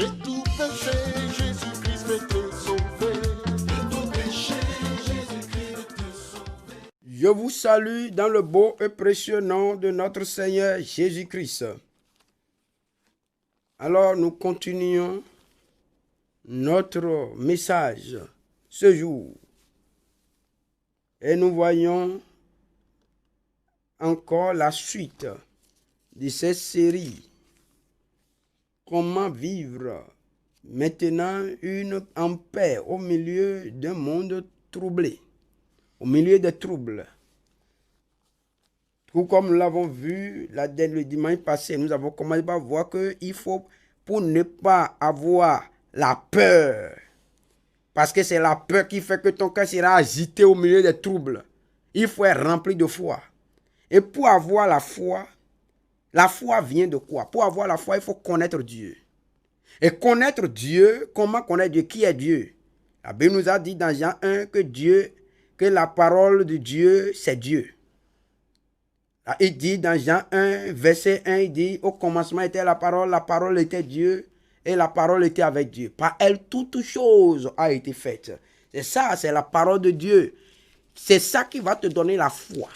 J'ai tout péché, Jésus-Christ veut te sauver. Tout péché, Jésus-Christ veut te sauver. Je vous salue dans le beau et précieux nom de notre Seigneur Jésus-Christ. Alors nous continuons notre message ce jour. Et nous voyons encore la suite de cette série. Comment vivre maintenant en paix au milieu d'un monde troublé, au milieu des troubles. Tout comme nous l'avons vu le dimanche passé, nous avons commencé par voir qu'il faut, pour ne pas avoir la peur, parce que c'est la peur qui fait que ton cœur sera agité au milieu des troubles, il faut être rempli de foi. Et pour avoir la foi vient de quoi? Pour avoir la foi, il faut connaître Dieu. Et connaître Dieu, comment connaître Dieu? Qui est Dieu? La Bible nous a dit dans Jean 1 que la parole de Dieu, c'est Dieu. Il dit dans Jean 1, verset 1, il dit, au commencement était la parole était Dieu, et la parole était avec Dieu. Par elle, toute chose a été faite. C'est ça, c'est la parole de Dieu. C'est ça qui va te donner la foi.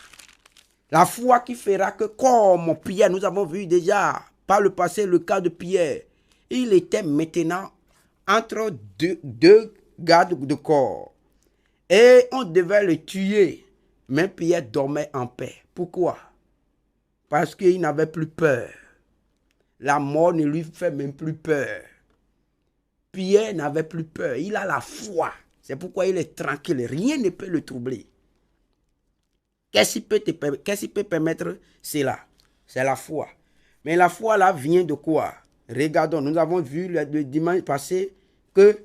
La foi qui fera que, comme Pierre, nous avons vu déjà par le passé le cas de Pierre, il était maintenant entre deux gardes de corps. Et on devait le tuer. Mais Pierre dormait en paix. Pourquoi? Parce qu'il n'avait plus peur. La mort ne lui fait même plus peur. Pierre n'avait plus peur. Il a la foi. C'est pourquoi il est tranquille. Rien ne peut le troubler. Qu'est-ce qui peut permettre cela? C'est la foi. Mais la foi là vient de quoi? Regardons, nous avons vu le dimanche passé que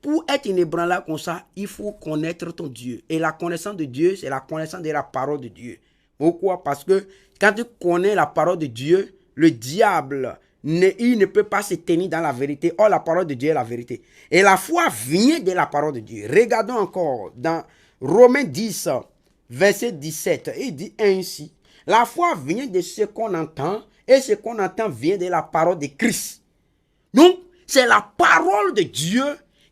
pour être inébranlable comme ça, il faut connaître ton Dieu. Et la connaissance de Dieu, c'est la connaissance de la parole de Dieu. Pourquoi? Parce que quand tu connais la parole de Dieu, le diable, il ne peut pas se tenir dans la vérité. Or, la parole de Dieu est la vérité. Et la foi vient de la parole de Dieu. Regardons encore dans Romains 10, verset 17. Il dit ainsi, la foi vient de ce qu'on entend, et ce qu'on entend vient de la parole de Christ. Donc, c'est la parole de Dieu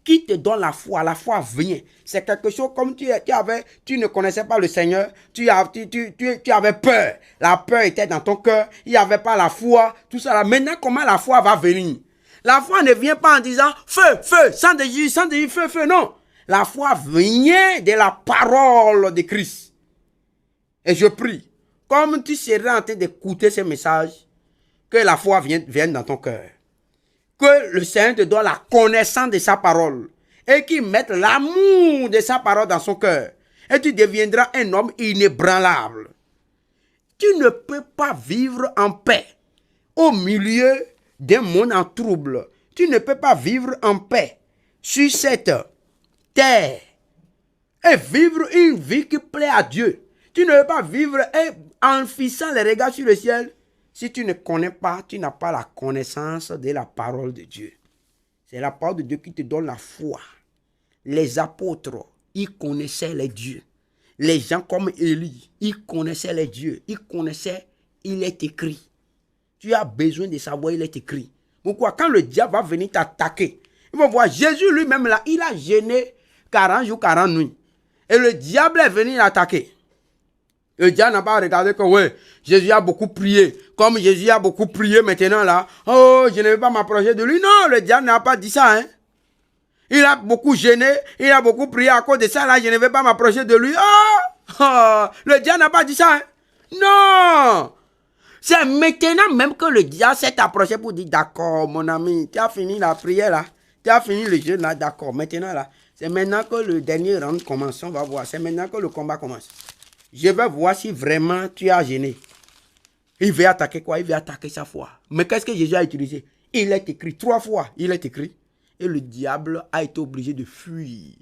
qui te donne la foi. La foi vient. C'est quelque chose comme tu ne connaissais pas le Seigneur, tu avais peur. La peur était dans ton cœur, il n'y avait pas la foi, tout ça là. Maintenant, comment la foi va venir? La foi ne vient pas en disant feu, feu, sang de Jésus, feu, feu, non. La foi vient de la parole de Christ. Et je prie, comme tu seras en train d'écouter ce message, que la foi vienne dans ton cœur. Que le Seigneur te donne la connaissance de sa parole. Et qu'il mette l'amour de sa parole dans son cœur. Et tu deviendras un homme inébranlable. Tu ne peux pas vivre en paix au milieu d'un monde en trouble. Tu ne peux pas vivre en paix sur cette terre. Et vivre une vie qui plaît à Dieu. Tu ne peux pas vivre en fixant les regards sur le ciel. Si tu ne connais pas, tu n'as pas la connaissance de la parole de Dieu. C'est la parole de Dieu qui te donne la foi. Les apôtres, ils connaissaient les dieux. Les gens comme Élie, ils connaissaient les dieux. Ils connaissaient, il est écrit. Tu as besoin de savoir, il est écrit. Pourquoi? Quand le diable va venir t'attaquer, il va voir Jésus lui-même là, il a jeûné 40 jours, 40 nuits. Et le diable est venu l'attaquer. Le diable n'a pas regardé que ouais, Jésus a beaucoup prié. Comme Jésus a beaucoup prié maintenant là, oh, je ne vais pas m'approcher de lui. Non, le diable n'a pas dit ça. Hein. Il a beaucoup gêné, il a beaucoup prié à cause de ça là, je ne vais pas m'approcher de lui. Oh, le diable n'a pas dit ça. Hein. Non. C'est maintenant même que le diable s'est approché pour dire d'accord mon ami, tu as fini la prière là, tu as fini le jeûne là, d'accord. Maintenant là, c'est maintenant que le dernier round commence, on va voir. C'est maintenant que le combat commence. Je vais voir si vraiment tu as gêné. Il veut attaquer quoi? Il veut attaquer sa foi. Mais qu'est-ce que Jésus a utilisé? Il est écrit 3 fois. Il est écrit. Et le diable a été obligé de fuir.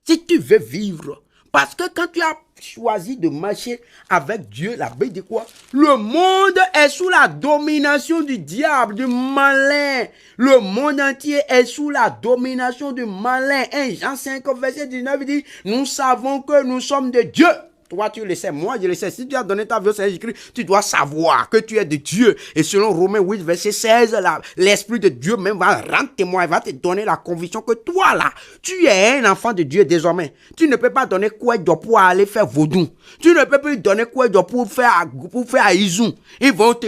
Si tu veux vivre, parce que quand tu as choisi de marcher avec Dieu, la Bible dit quoi? Le monde est sous la domination du diable, du malin. Le monde entier est sous la domination du malin. 1 Jean 5, verset 19 dit, nous savons que nous sommes de Dieu. toi tu le sais, moi je le sais. Si tu as donné ta vie au Seigneur Jésus-Christ, tu dois savoir que tu es de Dieu. Et selon Romains 8, verset 16, l'Esprit de Dieu même va rendre témoin, va te donner la conviction que toi là, tu es un enfant de Dieu désormais. Tu ne peux pas donner quoi pour aller faire vaudou. Tu ne peux plus donner quoi pour faire Izou.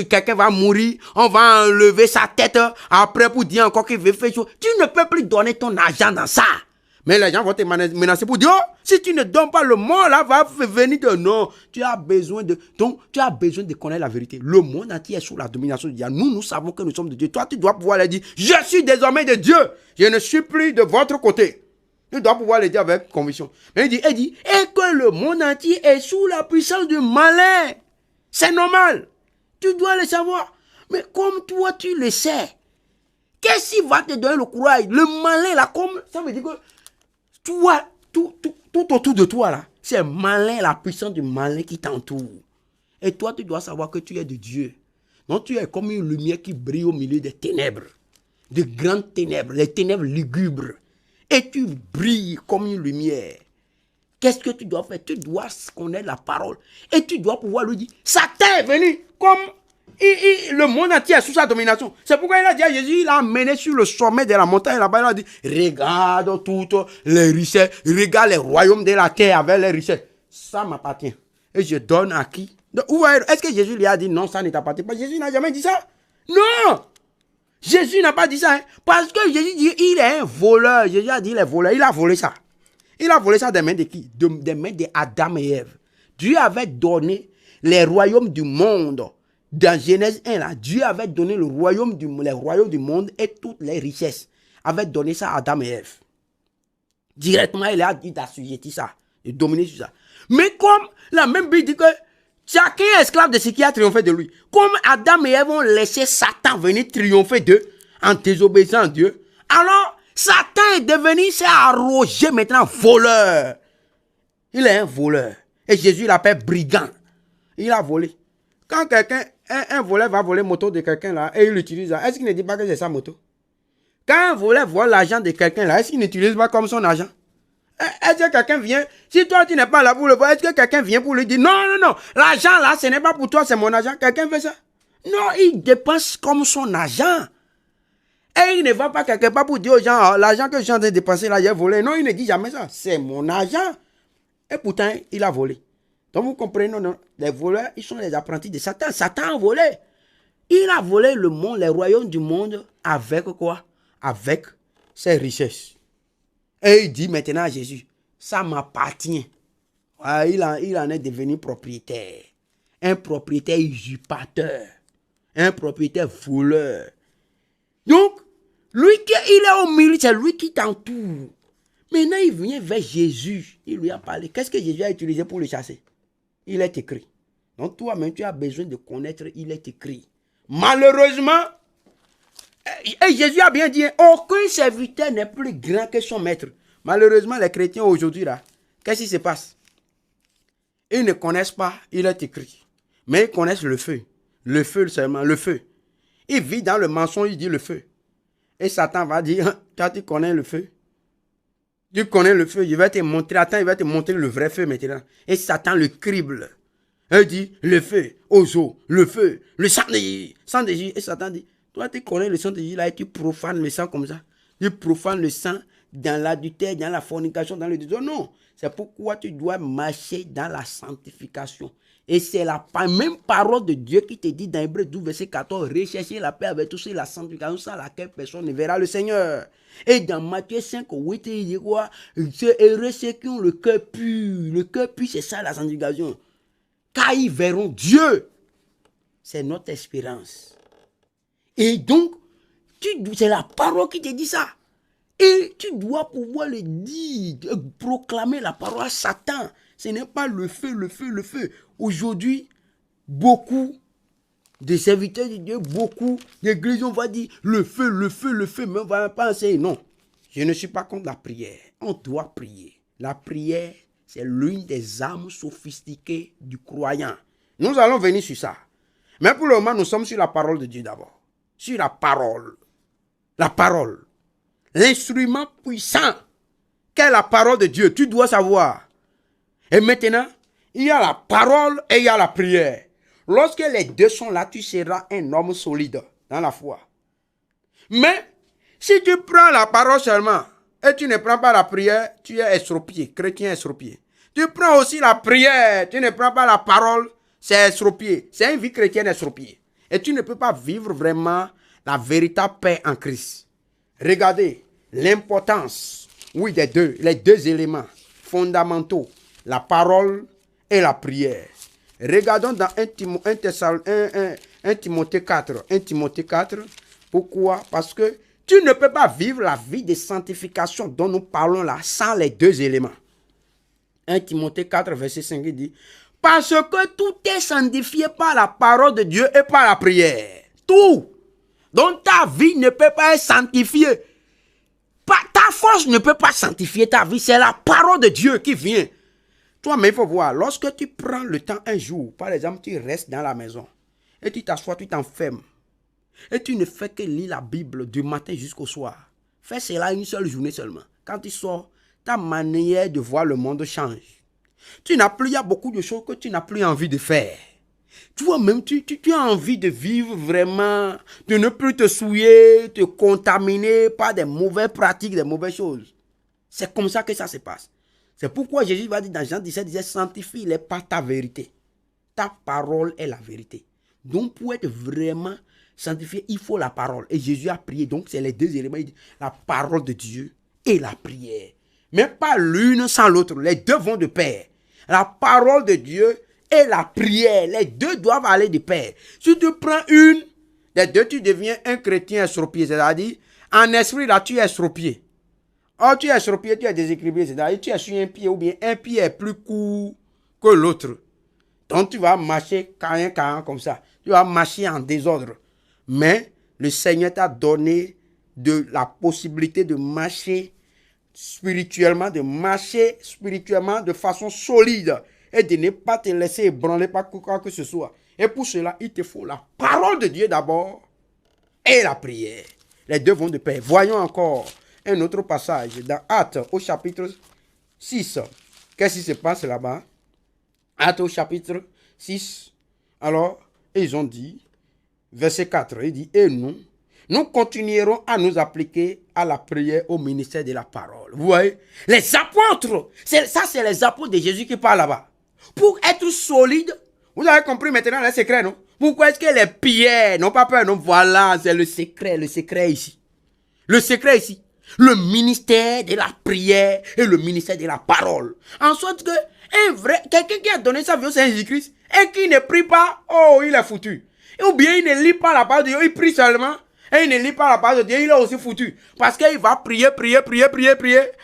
Quelqu'un va mourir, on va enlever sa tête après pour dire encore qu'il veut faire chose. Tu ne peux plus donner ton argent dans ça. Mais les gens vont te menacer pour dire, oh, si tu ne donnes pas, le monde là va venir de non. Tu as besoin de connaître la vérité. Le monde entier est sous la domination de Dieu. Nous savons que nous sommes de Dieu. Toi, tu dois pouvoir leur dire, je suis désormais de Dieu. Je ne suis plus de votre côté. Tu dois pouvoir le dire avec conviction. Mais il dit, et que le monde entier est sous la puissance du malin. C'est normal. Tu dois le savoir. Mais comme toi, tu le sais, qu'est-ce qui va te donner le courage? Le malin là, comme ça veut dire que toi, tout autour de toi là, c'est malin, la puissance du malin qui t'entoure. Et toi, tu dois savoir que tu es de Dieu. Donc tu es comme une lumière qui brille au milieu des ténèbres, de grandes ténèbres, les ténèbres lugubres. Et tu brilles comme une lumière. Qu'est-ce que tu dois faire? Tu dois connaître la parole. Et tu dois pouvoir lui dire, Satan est venu comme le monde entier est sous sa domination. C'est pourquoi il a dit à Jésus, il a amené sur le sommet de la montagne là-bas, il a dit, regarde toutes les richesses, regarde les royaumes de la terre avec les richesses. Ça m'appartient. Et je donne à qui? Est-ce que Jésus lui a dit, non, ça ne t'appartient pas? Jésus n'a jamais dit ça. Non! Jésus n'a pas dit ça. Hein? Parce que Jésus dit, il est un voleur. Jésus a dit, il est voleur. Il a volé ça. Il a volé ça des mains de qui? Des mains d'Adam et Ève. Dieu avait donné les royaumes du monde. Dans Genèse 1, là, Dieu avait donné les royaumes du monde et toutes les richesses. Avait donné ça à Adam et Ève. Directement, il a dit d'assujettir ça, de dominer sur ça. Mais comme la même Bible dit que chacun est esclave de ce qui a triomphé de lui. Comme Adam et Ève ont laissé Satan venir triompher d'eux en désobéissant à Dieu, alors Satan est devenu, s'est arrogé maintenant voleur. Il est un voleur. Et Jésus l'appelle brigand. Il a volé. Quand quelqu'un, un voleur va voler la moto de quelqu'un là et il l'utilise là, est-ce qu'il ne dit pas que c'est sa moto? Quand un voleur vole l'argent de quelqu'un là, est-ce qu'il n'utilise pas comme son argent? Est-ce que quelqu'un vient, si toi tu n'es pas là pour le voir, est-ce que quelqu'un vient pour lui dire non, l'argent là ce n'est pas pour toi, c'est mon argent? Quelqu'un fait ça? Non, il dépense comme son argent. Et il ne va pas quelque part pour dire aux gens, l'argent que je suis en train de dépenser là, j'ai volé. Non, il ne dit jamais ça. C'est mon argent. Et pourtant, il a volé. Donc vous comprenez, non, les voleurs, ils sont les apprentis de Satan. Satan a volé. Il a volé le monde, les royaumes du monde avec quoi? Avec ses richesses. Et il dit maintenant à Jésus, ça m'appartient. Il en est devenu propriétaire. Un propriétaire usurpateur. Un propriétaire voleur. Donc, lui qui est au milieu, c'est lui qui t'entoure. Maintenant, il vient vers Jésus. Il lui a parlé. Qu'est-ce que Jésus a utilisé pour le chasser? Il est écrit. Donc, toi-même, tu as besoin de connaître, il est écrit. Malheureusement, et Jésus a bien dit, aucun serviteur n'est plus grand que son maître. Malheureusement, les chrétiens aujourd'hui, là, qu'est-ce qui se passe? Ils ne connaissent pas, il est écrit. Mais ils connaissent le feu. Le feu seulement, le feu. Il vit dans le mensonge, il dit le feu. Et Satan va dire, toi tu connais le feu. Tu connais le feu, je vais te montrer. Attends, il va te montrer le vrai feu maintenant. Et Satan le crible. Il dit, le feu, Ozo, le feu, le sang de Jésus. Sang de Jésus. Et Satan dit, toi tu connais le sang de Jésus là et tu profanes le sang comme ça. Tu profanes le sang dans l'adultère, dans la fornication, dans le désordre. Non, c'est pourquoi tu dois marcher dans la sanctification. Et c'est la même parole de Dieu qui te dit dans Hébreux 12, verset 14, recherchez la paix avec tous et la sanctification sans laquelle personne ne verra le Seigneur. Et dans Matthieu 5, 8, il dit quoi? C'est heureux ceux qui ont le cœur pur. Le cœur pur, c'est ça la sanctification. Car ils verront Dieu. C'est notre espérance. Et donc, c'est la parole qui te dit ça. Et tu dois pouvoir le dire, proclamer la parole à Satan. Ce n'est pas le feu, le feu, le feu. Aujourd'hui, beaucoup de serviteurs de Dieu, beaucoup d'églises, on va dire le feu, le feu, le feu, mais on ne va pas enseigner. Non, je ne suis pas contre la prière. On doit prier. La prière, c'est l'une des armes sophistiquées du croyant. Nous allons venir sur ça. Mais pour le moment, nous sommes sur la parole de Dieu d'abord. Sur la parole. La parole. L'instrument puissant qu'est la parole de Dieu. Tu dois savoir. Et maintenant, Il y a la parole et il y a la prière. Lorsque les deux sont là, tu seras un homme solide dans la foi. Mais si tu prends la parole seulement et tu ne prends pas la prière, tu es estropié, chrétien estropié. Tu prends aussi la prière, tu ne prends pas la parole, c'est estropié. C'est une vie chrétienne estropiée. Et tu ne peux pas vivre vraiment la véritable paix en Christ. Regardez l'importance, oui, des deux, les deux éléments fondamentaux, la parole et la prière. Regardons dans 1 Timothée 4. 1 Timothée 4. Pourquoi? Parce que tu ne peux pas vivre la vie de sanctification dont nous parlons là sans les deux éléments. 1 Timothée 4, verset 5, il dit, parce que tout est sanctifié par la parole de Dieu et par la prière. Tout. Donc ta vie ne peut pas être sanctifiée. Ta force ne peut pas sanctifier ta vie. C'est la parole de Dieu qui vient. Toi, mais il faut voir, lorsque tu prends le temps un jour, par exemple, tu restes dans la maison et tu t'assois, tu t'enfermes et tu ne fais que lire la Bible du matin jusqu'au soir. Fais cela une seule journée seulement. Quand tu sors, ta manière de voir le monde change. Il y a beaucoup de choses que tu n'as plus envie de faire. Toi-même, tu as envie de vivre vraiment, de ne plus te souiller, te contaminer par des mauvaises pratiques, des mauvaises choses. C'est comme ça que ça se passe. C'est pourquoi Jésus va dire dans Jean 17, il disait, sanctifie-les par ta vérité. Ta parole est la vérité. Donc, pour être vraiment sanctifié, il faut la parole. Et Jésus a prié. Donc, c'est les deux éléments. Il dit, la parole de Dieu et la prière. Mais pas l'une sans l'autre. Les deux vont de pair. La parole de Dieu et la prière. Les deux doivent aller de pair. Si tu prends une des deux, tu deviens un chrétien estropié. C'est-à-dire, en esprit, là, tu es estropié. Oh, tu es estropié, tu es déséquilibré. C'est-à-dire, tu es sur un pied ou bien un pied est plus court que l'autre. Donc, tu vas marcher carré comme ça. Tu vas marcher en désordre. Mais le Seigneur t'a donné la possibilité de marcher spirituellement, de façon solide et de ne pas te laisser ébranler par quoi que ce soit. Et pour cela, il te faut la parole de Dieu d'abord et la prière. Les deux vont de pair. Voyons encore un autre passage dans Actes au chapitre 6. Qu'est-ce qui se passe là-bas? Actes au chapitre 6. Alors, ils ont dit, verset 4, il dit, et nous continuerons à nous appliquer à la prière au ministère de la parole. Vous voyez? Les apôtres, ça c'est les apôtres de Jésus qui parlent là-bas. Pour être solide, vous avez compris maintenant le secret, non? Pourquoi est-ce que les pierres n'ont pas peur? Non, voilà, c'est le secret ici. Le secret ici. Le ministère de la prière et le ministère de la parole. En sorte que quelqu'un qui a donné sa vie au Seigneur Jésus-Christ et qui ne prie pas, oh, il est foutu. Ou bien il ne lit pas la parole de Dieu, il prie seulement. Et il ne lit pas la parole de Dieu, il est aussi foutu. Parce qu'il va prier.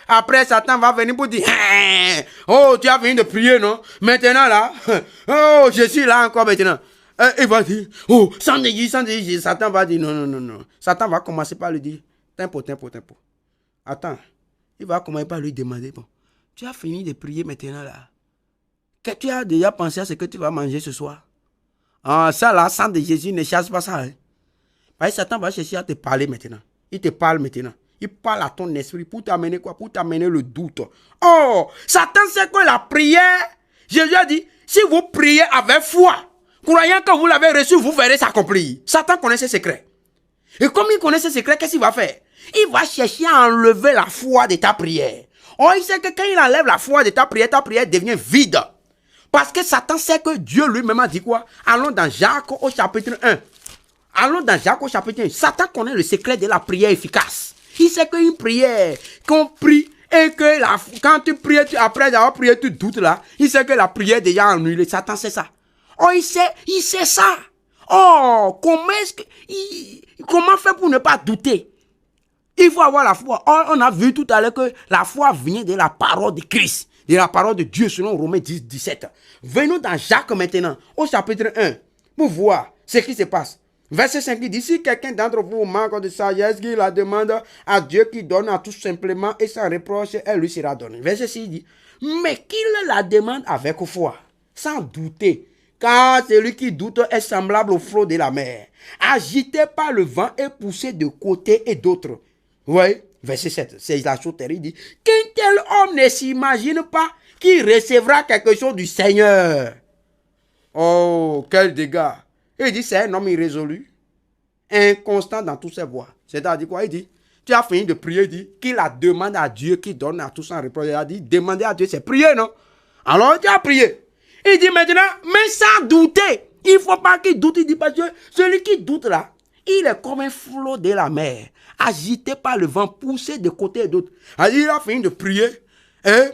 Après, Satan va venir pour dire, oh, tu as fini de prier, non? Maintenant là, oh, je suis là encore maintenant. Il va dire, oh, sans Jésus. Satan va dire, non. Satan va commencer par lui dire, tempo. Attends, il va commencer par lui demander, bon, tu as fini de prier maintenant là. Que tu as déjà pensé à ce que tu vas manger ce soir? Ah, ça là, sang de Jésus ne chasse pas ça. Hein? Parce que Satan va chercher à te parler maintenant. Il te parle maintenant. Il parle à ton esprit pour t'amener quoi? Pour t'amener le doute. Oh, Satan sait que la prière, Jésus a dit, si vous priez avec foi, croyant que vous l'avez reçu, vous verrez s'accomplir. Satan connaît ses secrets. Et comme il connaît ses secrets, qu'est-ce qu'il va faire? Il va chercher à enlever la foi de ta prière. Oh, il sait que quand il enlève la foi de ta prière devient vide. Parce que Satan sait que Dieu lui-même a dit quoi? Allons dans Jacques au chapitre 1. Satan connaît le secret de la prière efficace. Il sait qu'une prière qu'on prie et que quand tu pries, après avoir prié, tu doutes là. Il sait que la prière est déjà annulée. Satan sait ça. Oh, il sait ça. Oh, comment faire pour ne pas douter? Il faut avoir la foi. Oh, on a vu tout à l'heure que la foi vient de la parole de Christ, de la parole de Dieu selon Romains 10, 17. Venons dans Jacques maintenant, au chapitre 1, pour voir ce qui se passe. Verset 5 il dit, si quelqu'un d'entre vous manque de sagesse, qu'il la demande à Dieu qui donne à tout simplement et sans reproche, elle lui sera donnée. Verset 6 il dit, mais qu'il la demande avec foi, sans douter. Car celui qui doute est semblable au flot de la mer, agité par le vent et poussé de côté et d'autre. Oui, verset 7, c'est la chose terrible. Il dit, qu'un tel homme ne s'imagine pas qui recevra quelque chose du Seigneur. Oh, quel dégât. Il dit, c'est un homme irrésolu, inconstant dans toutes ses voies. C'est-à-dire quoi? Il dit, tu as fini de prier, il dit, qu'il la demande à Dieu, qui donne à tous sans réponse. Il a dit, demander à Dieu, c'est prier, non? Alors, tu as prié. Il dit maintenant, mais sans douter. Il ne faut pas qu'il doute. Il dit, parce que celui qui doute là, il est comme un flot de la mer, agité par le vent, poussé de côté et d'autre. Il a fini de prier. Et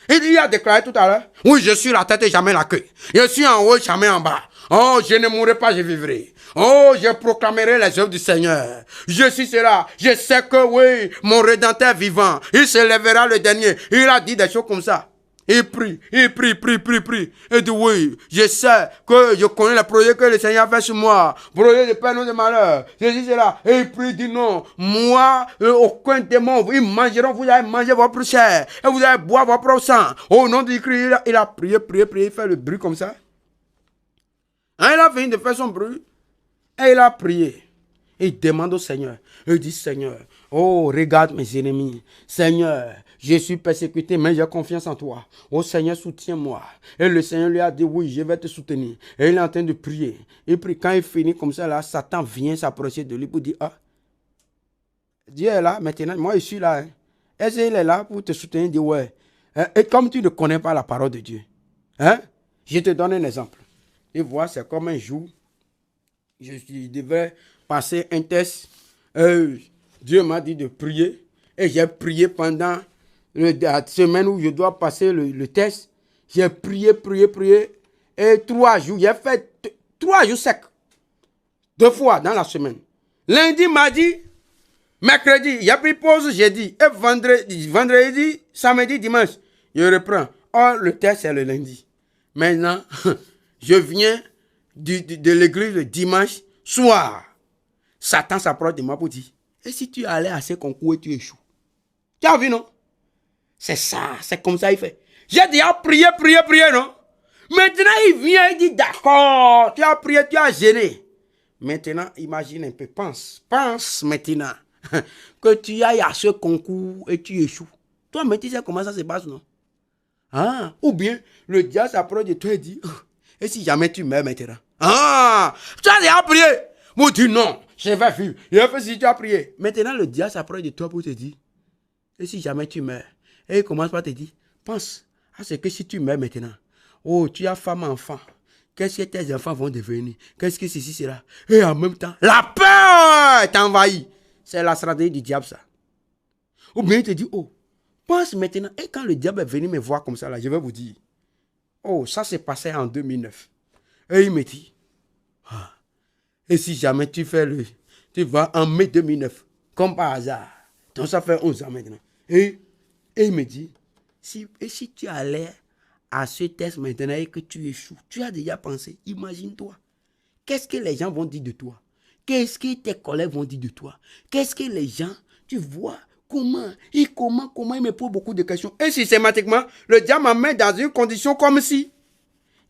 il a déclaré tout à l'heure, oui, je suis la tête et jamais la queue. Je suis en haut, jamais en bas. Oh, je ne mourrai pas, je vivrai. Oh, je proclamerai les œuvres du Seigneur. Je suis cela. Je sais que oui, mon Rédempteur vivant, il se lèvera le dernier. Il a dit des choses comme ça. Il prie. Il dit oui, je sais que je connais les projets que le Seigneur fait sur moi. Projets de peine ou de malheur. Je dis cela. Et il prie, il dit non. Moi, aucun démon, ils mangeront, vous allez manger votre chair. Et vous allez boire votre propre sang. Au nom de Christ, il a prié, il fait le bruit comme ça. Hein, il a fini de faire son bruit. Et il a prié. Il demande au Seigneur. Il dit, Seigneur, oh, regarde mes ennemis. Seigneur, je suis persécuté, mais j'ai confiance en toi. Oh Seigneur, soutiens-moi. Et le Seigneur lui a dit, oui, je vais te soutenir. Et il est en train de prier. Il prie. Quand il finit comme ça, là, Satan vient s'approcher de lui pour dire, ah, Dieu est là maintenant. Moi, je suis là. Hein. Est-ce qu'il est là pour te soutenir? Il dit, ouais. Et comme tu ne connais pas la parole de Dieu, hein, je te donne un exemple. Et voilà, c'est comme un jour, je devais passer un test. Dieu m'a dit de prier. Et j'ai prié pendant la semaine où je dois passer le test. J'ai prié. Et 3 jours, j'ai fait 3 jours secs. 2 fois dans la semaine. Lundi, mardi, mercredi, j'ai pris pause jeudi. Et vendredi, samedi, dimanche, je reprends. Or, le test, c'est le lundi. Maintenant, je viens de l'église le dimanche soir. Satan s'approche de moi pour dire, et si tu allais à ce concours et tu échoues? Tu as vu, non? C'est ça, c'est comme ça il fait. J'ai déjà prié, non? Maintenant, il vient, il dit, d'accord, tu as prié, tu as gêné. Maintenant, imagine un peu, pense maintenant que tu ailles à ce concours et tu échoues. Toi, mais tu sais comment ça se passe, non? Ah, ou bien, le diable s'approche de toi et dit, et si jamais tu meurs maintenant? Ah, tu as déjà prié. Moi, tu dis non, je vais vivre. Et après, si tu as prié. Maintenant, le diable s'approche de toi pour te dire, et si jamais tu meurs? Et il commence par te dire, pense à ce que si tu meurs maintenant, oh, tu as femme, enfant. Qu'est-ce que tes enfants vont devenir? Qu'est-ce que ceci sera? Et en même temps, la peur t'envahit. C'est la stratégie du diable, ça. Ou bien il te dit, oh, pense maintenant. Et quand le diable est venu me voir comme ça, là, je vais vous dire, oh, ça s'est passé en 2009. Et il me dit, ah, et si jamais tu vas en mai 2009, comme par hasard, donc ça fait 11 ans maintenant. Et il me dit, si tu allais à ce test maintenant et que tu échoues, tu as déjà pensé, imagine-toi, qu'est-ce que les gens vont dire de toi? Qu'est-ce que tes collègues vont dire de toi? Qu'est-ce que les gens, tu vois, comment il me pose beaucoup de questions. Et systématiquement, le diable m'amène dans une condition comme si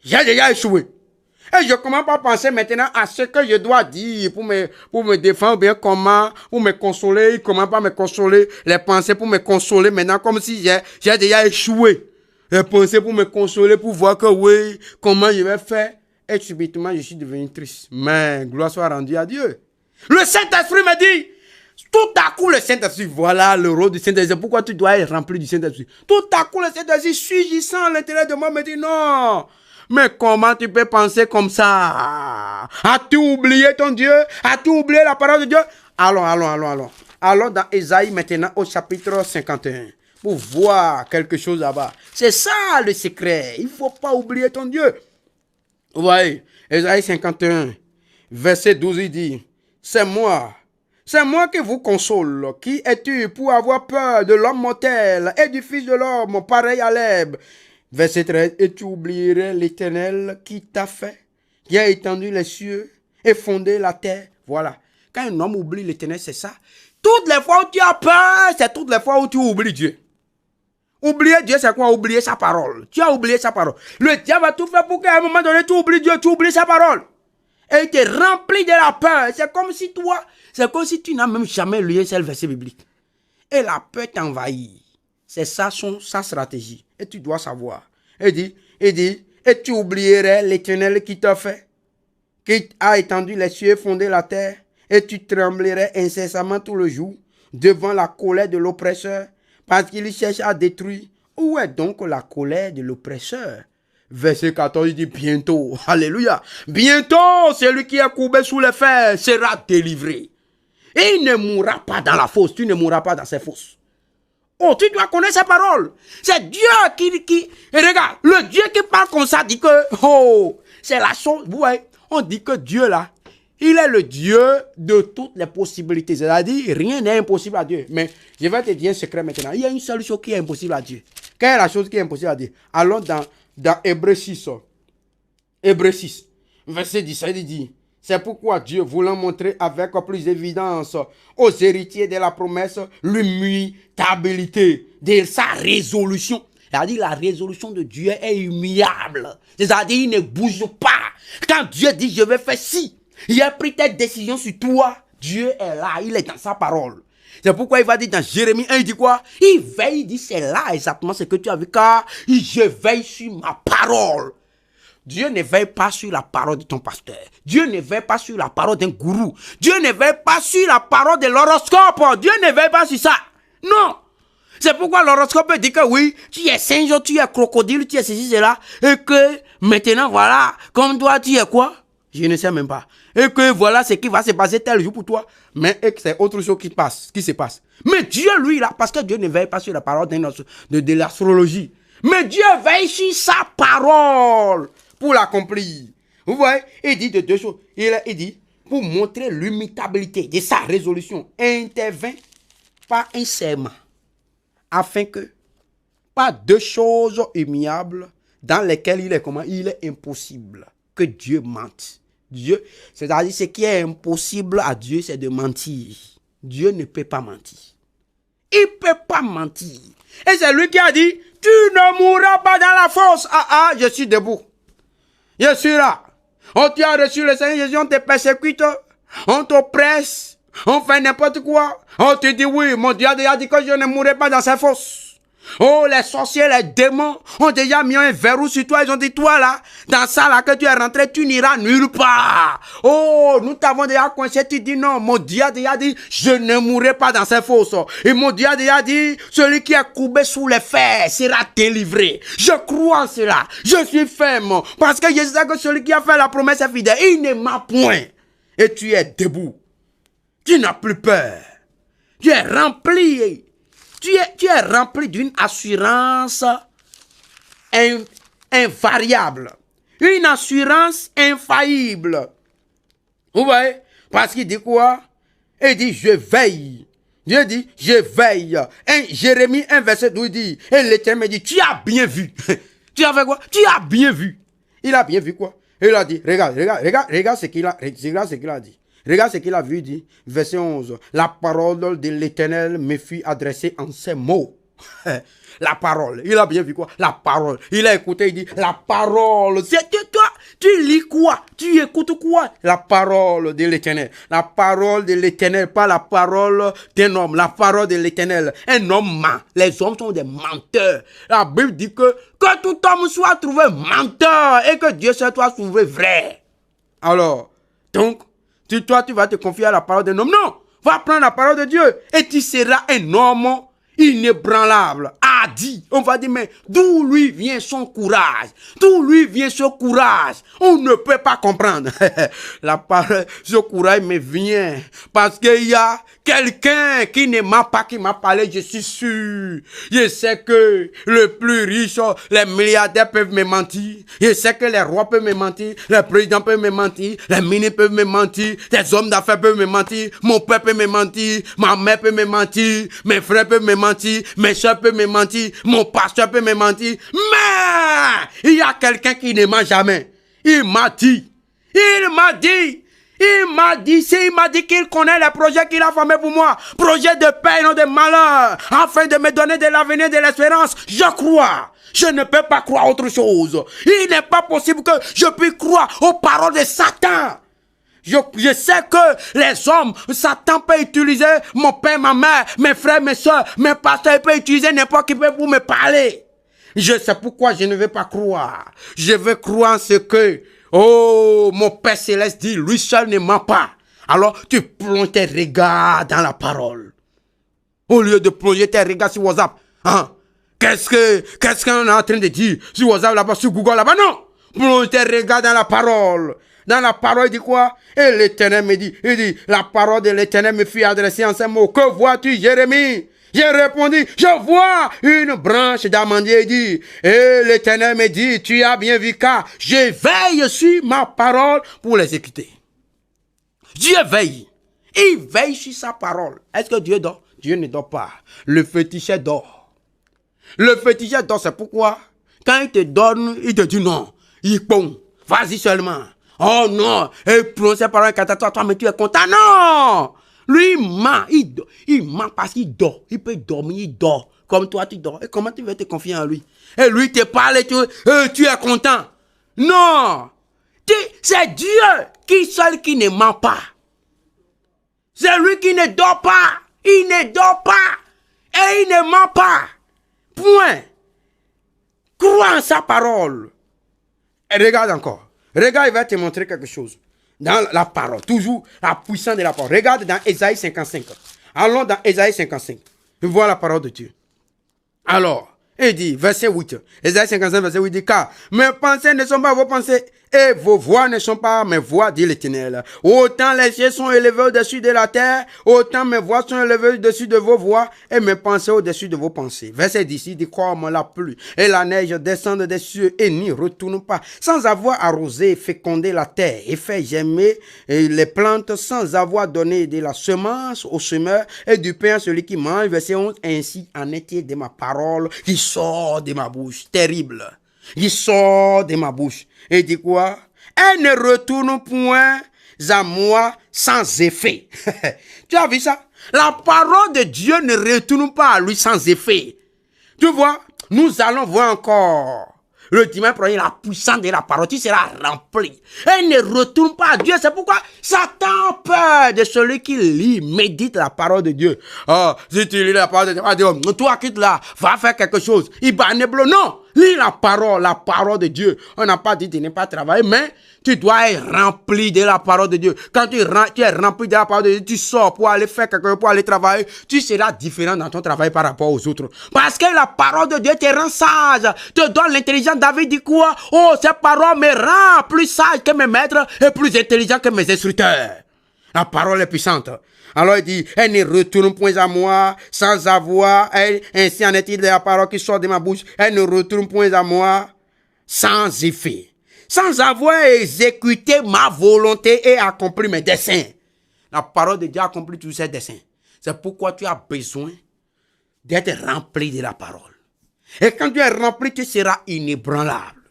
j'ai déjà échoué. Et je ne commence pas à penser maintenant à ce que je dois dire pour me défendre, bien comment, pour me consoler. Il ne commence pas à me consoler, les pensées pour me consoler maintenant, comme si j'ai déjà échoué. Les pensées pour me consoler, pour voir que oui, comment je vais faire. Et subitement, je suis devenu triste. Mais gloire soit rendue à Dieu. Le Saint-Esprit me dit, tout à coup, le Saint-Esprit, voilà le rôle du Saint-Esprit. Pourquoi tu dois être rempli du Saint-Esprit? Tout à coup, le Saint-Esprit, surgissant à l'intérieur de moi, me dit non. Mais comment tu peux penser comme ça? As-tu oublié ton Dieu? As-tu oublié la parole de Dieu? Allons. Allons dans Ésaïe maintenant au chapitre 51 pour voir quelque chose là-bas. C'est ça le secret. Il ne faut pas oublier ton Dieu. Vous voyez, Ésaïe 51, verset 12, il dit, c'est moi qui vous console. Qui es-tu pour avoir peur de l'homme mortel et du fils de l'homme pareil à l'herbe? Verset 13, et tu oublierais l'Éternel qui t'a fait, qui a étendu les cieux et fondé la terre. Voilà. Quand un homme oublie l'Éternel, c'est ça. Toutes les fois où tu as peur, c'est toutes les fois où tu oublies Dieu. Oublier Dieu, c'est quoi? Oublier sa parole. Tu as oublié sa parole. Le diable va tout faire pour qu'à un moment donné, tu oublies Dieu, tu oublies sa parole. Et il te remplit de la peur. C'est comme si tu n'as même jamais lu un seul verset biblique. Et la peur t'envahit. C'est ça sa stratégie. Et tu dois savoir. Il dit, et tu oublierais l'Éternel qui t'a fait, qui a étendu les cieux et fondé la terre, et tu tremblerais incessamment tout le jour devant la colère de l'oppresseur, parce qu'il cherche à détruire. Où est donc la colère de l'oppresseur? Verset 14, il dit bientôt, alléluia, bientôt celui qui est courbé sous les fers sera délivré. Et il ne mourra pas dans la fosse, tu ne mourras pas dans ces fosses. Oh, tu dois connaître ces paroles. C'est Dieu qui regarde, le Dieu qui parle comme ça dit que, oh, c'est la chose, vous voyez, on dit que Dieu là, il est le Dieu de toutes les possibilités. C'est-à-dire, rien n'est impossible à Dieu. Mais je vais te dire un secret maintenant. Il y a une seule chose qui est impossible à Dieu. Quelle est la chose qui est impossible à Dieu? Allons dans Hébreux 6. Hébreux 6, verset 17, il dit, c'est pourquoi Dieu, voulant montrer avec plus d'évidence aux héritiers de la promesse l'immutabilité de sa résolution. C'est-à-dire la résolution de Dieu est immuable. C'est-à-dire il ne bouge pas. Quand Dieu dit je vais faire ci, il a pris telle décision sur toi, Dieu est là, il est dans sa parole. C'est pourquoi il va dire dans Jérémie 1, il dit quoi? Il veille, il dit c'est là exactement ce que tu as vu, car je veille sur ma parole. Dieu ne veille pas sur la parole de ton pasteur. Dieu ne veille pas sur la parole d'un gourou. Dieu ne veille pas sur la parole de l'horoscope. Dieu ne veille pas sur ça. Non. C'est pourquoi l'horoscope dit que oui, tu es singe, tu es crocodile, tu es ceci, cela. Et que maintenant, voilà, comme toi, tu es quoi? Je ne sais même pas. Et que voilà ce qui va se passer tel jour pour toi. Mais c'est autre chose qui se passe. Mais Dieu, lui, là, parce que Dieu ne veille pas sur la parole de l'astrologie. Mais Dieu veille sur sa parole pour l'accomplir. Vous voyez, il dit de deux choses. Il dit, pour montrer l'immutabilité de sa résolution, intervient par un serment, afin que, pas deux choses immuables dans lesquelles il est impossible que Dieu mente. Dieu, c'est-à-dire ce qui est impossible à Dieu, c'est de mentir. Dieu ne peut pas mentir. Il ne peut pas mentir. Et c'est lui qui a dit, tu ne mourras pas dans la fosse. Ah, je suis debout. Je suis là. On t'a reçu le Seigneur Jésus, on te persécute, on t'oppresse, on fait n'importe quoi. On te dit oui, mon Dieu a déjà dit que je ne mourrai pas dans cette fosse. Oh, les sorciers, les démons ont déjà mis un verrou sur toi. Ils ont dit, toi là, dans ça là que tu es rentré, tu n'iras nulle part. Oh, nous t'avons déjà coincé. Tu dis non, mon Dieu a déjà dit, je ne mourrai pas dans ces fosses. Et mon Dieu a déjà dit, celui qui est courbé sous les fers sera délivré. Je crois en cela. Je suis ferme. Parce que je sais que celui qui a fait la promesse est fidèle. Il ne m'a point. Et tu es debout. Tu n'as plus peur. Tu es rempli. Tu es rempli d'une assurance invariable. Une assurance infaillible. Vous voyez? Parce qu'il dit quoi? Il dit, je veille. Dieu dit, je veille. Jérémie 1, verset 12 dit, et l'Éternel me dit, tu as bien vu. Tu as fait quoi? Tu as bien vu. Il a bien vu quoi? Il a dit, regarde ce qu'il a dit. Regarde ce qu'il a vu, dit, verset 11. La parole de l'Éternel me fut adressée en ces mots. La parole. Il a bien vu quoi? La parole. Il a écouté, il dit, la parole. C'est toi, tu lis quoi? Tu écoutes quoi? La parole de l'Éternel. La parole de l'Éternel, pas la parole d'un homme. La parole de l'Éternel. Un homme ment. Les hommes sont des menteurs. La Bible dit que tout homme soit trouvé menteur et que Dieu soit trouvé vrai. Alors, donc, toi, tu vas te confier à la parole d'un homme. Non, va prendre la parole de Dieu et tu seras un homme inébranlable. A dit, on va dire, mais d'où lui vient son courage? D'où lui vient ce courage? On ne peut pas comprendre. La parole, ce courage me vient parce qu'il y a quelqu'un qui ne m'a pas, qui m'a parlé, je suis sûr. Je sais que le plus riche, les milliardaires peuvent me mentir. Je sais que les rois peuvent me mentir, les présidents peuvent me mentir, les ministres peuvent me mentir, les hommes d'affaires peuvent me mentir, mon père peut me mentir, ma mère peut me mentir, mes frères peuvent me mentir, mes soeurs peuvent me mentir, mon pasteur peut me mentir, mais il y a quelqu'un qui ne ment jamais. Il m'a dit qu'il connaît les projets qu'il a formés pour moi. Projets de paix, non de malheur, afin de me donner de l'avenir, de l'espérance. Je crois. Je ne peux pas croire autre chose. Il n'est pas possible que je puisse croire aux paroles de Satan. Je sais que les hommes, Satan peut utiliser mon père, ma mère, mes frères, mes soeurs, mes pasteurs, il peut utiliser n'importe qui peut pour me parler. Je sais pourquoi je ne veux pas croire. Je veux croire en ce que, oh, mon Père Céleste dit, lui seul ne ment pas. Alors, tu plonges tes regards dans la parole. Au lieu de plonger tes regards sur WhatsApp. Hein? Qu'est-ce qu'on est en train de dire sur WhatsApp là-bas, sur Google là-bas? Non! Plonge tes regards dans la parole. Dans la parole, il dit quoi? Et l'Éternel me dit, la parole de l'Éternel me fut adressée en ces mots. Que vois-tu, Jérémie? J'ai répondu, je vois une branche d'amandier. Il dit, et l'Éternel me dit, tu as bien vu car je veille sur ma parole pour l'exécuter. Dieu veille. Il veille sur sa parole. Est-ce que Dieu dort? Dieu ne dort pas. Le féticheur dort. Le féticheur dort, c'est pourquoi quand il te donne, il te dit non. Il pond. Vas-y seulement. Oh non. Et prononce ses paroles catastrophes. Toi, mais tu es content. Non. Lui, il ment parce qu'il dort. Il peut dormir, il dort. Comme toi, tu dors. Et comment tu veux te confier en lui? Et lui te parle et tu es content. Non. C'est Dieu seul qui ne ment pas. C'est lui qui ne dort pas. Il ne dort pas. Et il ne ment pas. Point. Crois en sa parole. Et regarde encore. Regarde, il va te montrer quelque chose. Dans la parole, toujours la puissance de la parole. Regarde dans Ésaïe 55. Allons dans Ésaïe 55. Vois la parole de Dieu. Alors, il dit, verset 8. Ésaïe 55, verset 8 dit, car mes pensées ne sont pas vos pensées et vos voix ne sont pas mes voix, dit l'Éternel. Autant les cieux sont élevés au-dessus de la terre, autant mes voix sont élevées au-dessus de vos voix et mes pensées au-dessus de vos pensées. Verset 10, il dit, comme la pluie et la neige descendent des cieux et n'y retournent pas, sans avoir arrosé et fécondé la terre et fait germer les plantes, sans avoir donné de la semence au semeur et du pain à celui qui mange. Verset 11, ainsi en est-il de ma parole qui sort de ma bouche. Terrible. Il sort de ma bouche. Et dit quoi? Elle ne retourne point à moi sans effet. Tu as vu ça? La parole de Dieu ne retourne pas à lui sans effet. Tu vois? Nous allons voir encore. Le dimanche prochain, la puissance de la parole, tu seras rempli. Elle ne retourne pas à Dieu. C'est pourquoi Satan a peur de celui qui lit, médite la parole de Dieu. Oh, si tu lis la parole de Dieu, va dire, toi quitte là, va faire quelque chose. Il va neblo. Non, lis la parole de Dieu. On n'a pas dit de ne pas travailler, mais tu dois être rempli de la parole de Dieu. Quand tu es rempli de la parole de Dieu, tu sors pour aller faire quelque chose, pour aller travailler, tu seras différent dans ton travail par rapport aux autres. Parce que la parole de Dieu te rend sage, te donne l'intelligence. David dit quoi? Oh, cette parole me rend plus sage que mes maîtres et plus intelligent que mes instructeurs. La parole est puissante. Alors il dit, elle ne retourne point à moi sans avoir, ainsi en est-il de la parole qui sort de ma bouche, elle ne retourne point à moi sans effet. Sans avoir exécuté ma volonté et accompli mes desseins. La parole de Dieu accomplit tous ses desseins. C'est pourquoi tu as besoin d'être rempli de la parole. Et quand tu es rempli, tu seras inébranlable.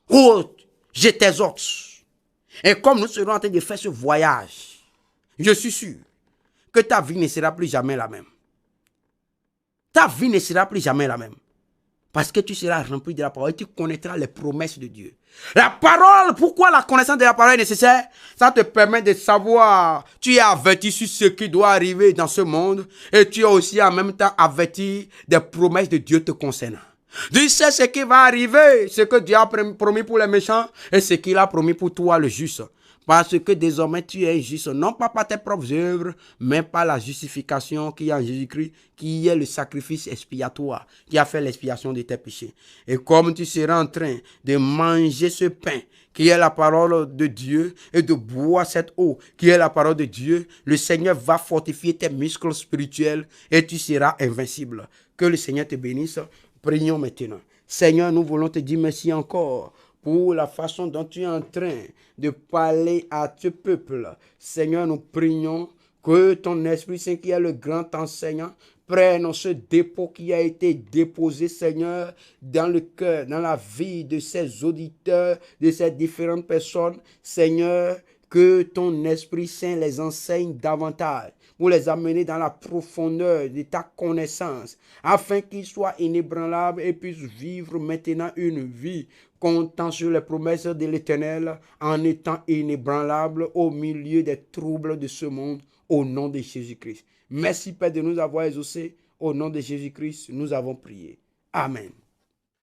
Oh, je t'exhorte. Et comme nous serons en train de faire ce voyage, je suis sûr que ta vie ne sera plus jamais la même. Ta vie ne sera plus jamais la même. Parce que tu seras rempli de la parole et tu connaîtras les promesses de Dieu. La parole, pourquoi la connaissance de la parole est nécessaire? Ça te permet de savoir, tu es averti sur ce qui doit arriver dans ce monde et tu es aussi en même temps averti des promesses de Dieu te concernant. Tu sais ce qui va arriver, ce que Dieu a promis pour les méchants et ce qu'il a promis pour toi le juste. Parce que désormais tu es juste, non pas par tes propres œuvres, mais par la justification qui est en Jésus-Christ, qui est le sacrifice expiatoire, qui a fait l'expiation de tes péchés. Et comme tu seras en train de manger ce pain, qui est la parole de Dieu, et de boire cette eau, qui est la parole de Dieu, le Seigneur va fortifier tes muscles spirituels et tu seras invincible. Que le Seigneur te bénisse. Prions maintenant. Seigneur, nous voulons te dire merci encore pour la façon dont tu es en train de parler à ce peuple. Seigneur, nous prions que ton Esprit Saint, qui est le grand enseignant, prenne ce dépôt qui a été déposé, Seigneur, dans le cœur, dans la vie de ces auditeurs, de ces différentes personnes. Seigneur, Que ton Esprit Saint les enseigne davantage pour les amener dans la profondeur de ta connaissance, afin qu'ils soient inébranlables et puissent vivre maintenant une vie comptant sur les promesses de l'Éternel en étant inébranlables au milieu des troubles de ce monde, au nom de Jésus-Christ. Merci Père de nous avoir exaucés. Au nom de Jésus-Christ, nous avons prié. Amen.